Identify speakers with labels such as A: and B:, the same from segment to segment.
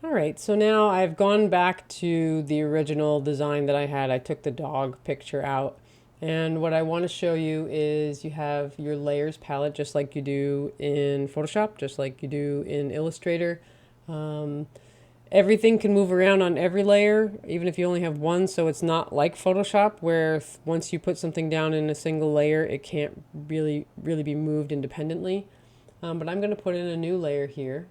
A: All right, so now I've gone back to the original design that I had. I took the dog picture out. And what I want to show you is you have your layers palette just like you do in Photoshop, just like you do in Illustrator. Um, Everything can move around on every layer, even if you only have one, so it's not like Photoshop where once you put something down in a single layer, it can't really be moved independently. But I'm going to put in a new layer here,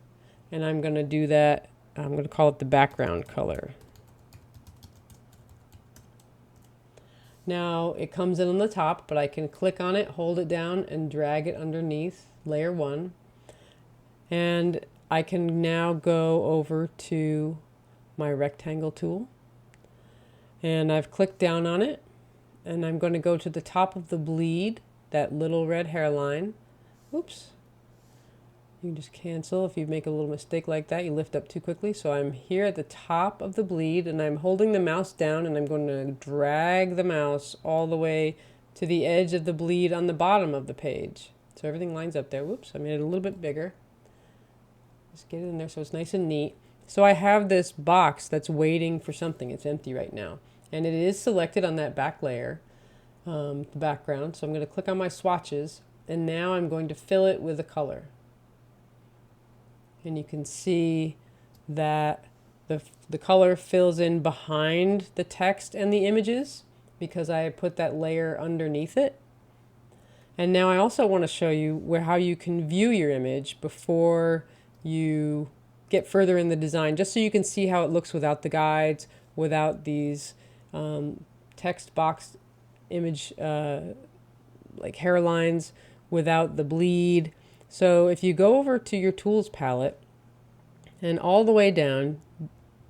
A: and I'm going to do that. I'm going to call it the background color. Now it comes in on the top, but I can click on it, hold it down, and drag it underneath layer one. And I can now go over to my rectangle tool. And I've clicked down on it. And I'm going to go to the top of the bleed, that little red hairline. Oops. You can just cancel if you make a little mistake like that. You lift up too quickly. So I'm here at the top of the bleed and I'm holding the mouse down and I'm going to drag the mouse all the way to the edge of the bleed on the bottom of the page. So everything lines up there. Whoops, I made it a little bit bigger. Just get it in there so it's nice and neat. So I have this box that's waiting for something. It's empty right now. And it is selected on that back layer, the background. So I'm going to click on my swatches and now I'm going to fill it with a color. And you can see that the color fills in behind the text and the images because I put that layer underneath it. And now I also want to show you how you can view your image before you get further in the design, just so you can see how it looks without the guides, without these text box image like hairlines, without the bleed. So if you go over to your tools palette and all the way down,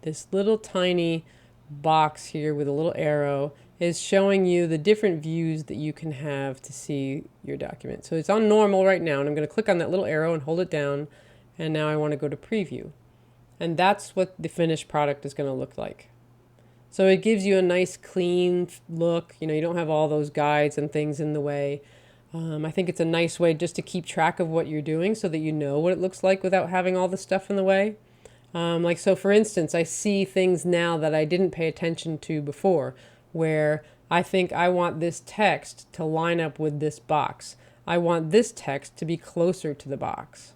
A: this little tiny box here with a little arrow is showing you the different views that you can have to see your document. So it's on normal right now, and I'm going to click on that little arrow and hold it down, and now I want to go to preview. And that's what the finished product is going to look like. So it gives you a nice clean look. You know, you don't have all those guides and things in the way. I think it's a nice way just to keep track of what you're doing so that you know what it looks like without having all the stuff in the way. Like, so for instance, I see things now that I didn't pay attention to before, where I think I want this text to line up with this box. I want this text to be closer to the box.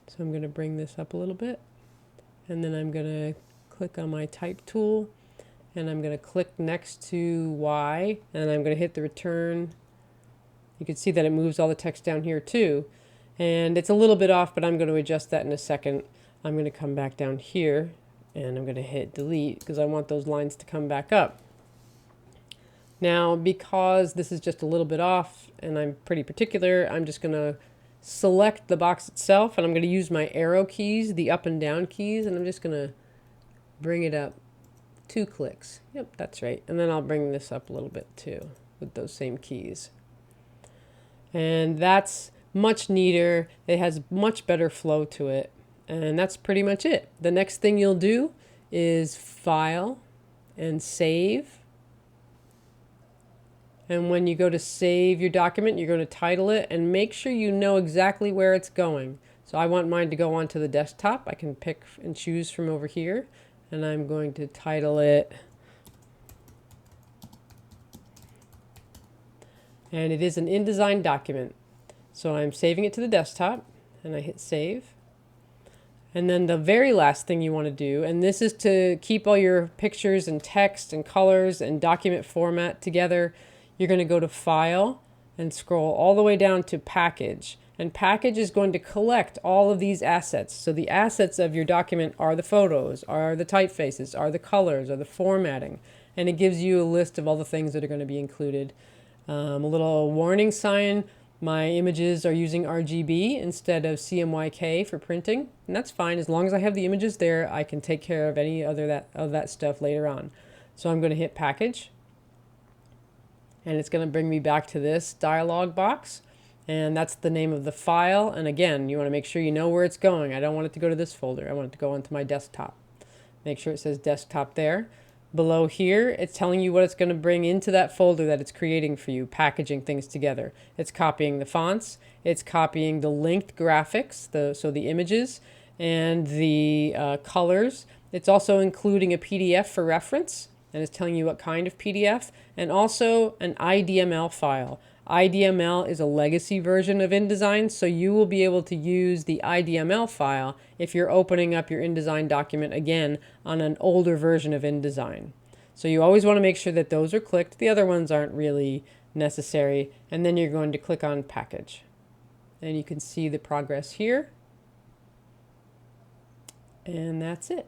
A: So I'm going to bring this up a little bit, and then I'm going to click on my type tool, and I'm going to click next to Y, and I'm going to hit the return. You can see that it moves all the text down here too. And it's a little bit off, but I'm going to adjust that in a second. I'm going to come back down here and I'm going to hit delete because I want those lines to come back up. Now, because this is just a little bit off and I'm pretty particular, I'm just going to select the box itself and I'm going to use my arrow keys, the up and down keys, and I'm just going to bring it up 2 clicks. Yep, that's right. And then I'll bring this up a little bit too with those same keys. And that's much neater. It has much better flow to it. And that's pretty much it. The next thing you'll do is file and save. And when you go to save your document, you're going to title it and make sure you know exactly where it's going. So I want mine to go onto the desktop. I can pick and choose from over here. And I'm going to title it, and it is an InDesign document. So I'm saving it to the desktop and I hit save. And then the very last thing you want to do, and this is to keep all your pictures and text and colors and document format together, you're going to go to File and scroll all the way down to Package. And Package is going to collect all of these assets. So the assets of your document are the photos, are the typefaces, are the colors, are the formatting. And it gives you a list of all the things that are going to be included. A little warning sign. My images are using RGB instead of CMYK for printing, and that's fine. As long as I have the images there, I can take care of any other of that stuff later on. So I'm going to hit Package, and it's going to bring me back to this dialog box, and that's the name of the file. And again, you want to make sure you know where it's going. I don't want it to go to this folder. I want it to go onto my desktop. Make sure it says desktop there. Below here, it's telling you what it's going to bring into that folder that it's creating for you, packaging things together. It's copying the fonts, it's copying the linked graphics, so the images, and the colors. It's also including a PDF for reference, and it's telling you what kind of PDF, and also an IDML file. IDML is a legacy version of InDesign, so you will be able to use the IDML file if you're opening up your InDesign document again on an older version of InDesign. So you always want to make sure that those are clicked. The other ones aren't really necessary, and then you're going to click on Package. And you can see the progress here. And that's it.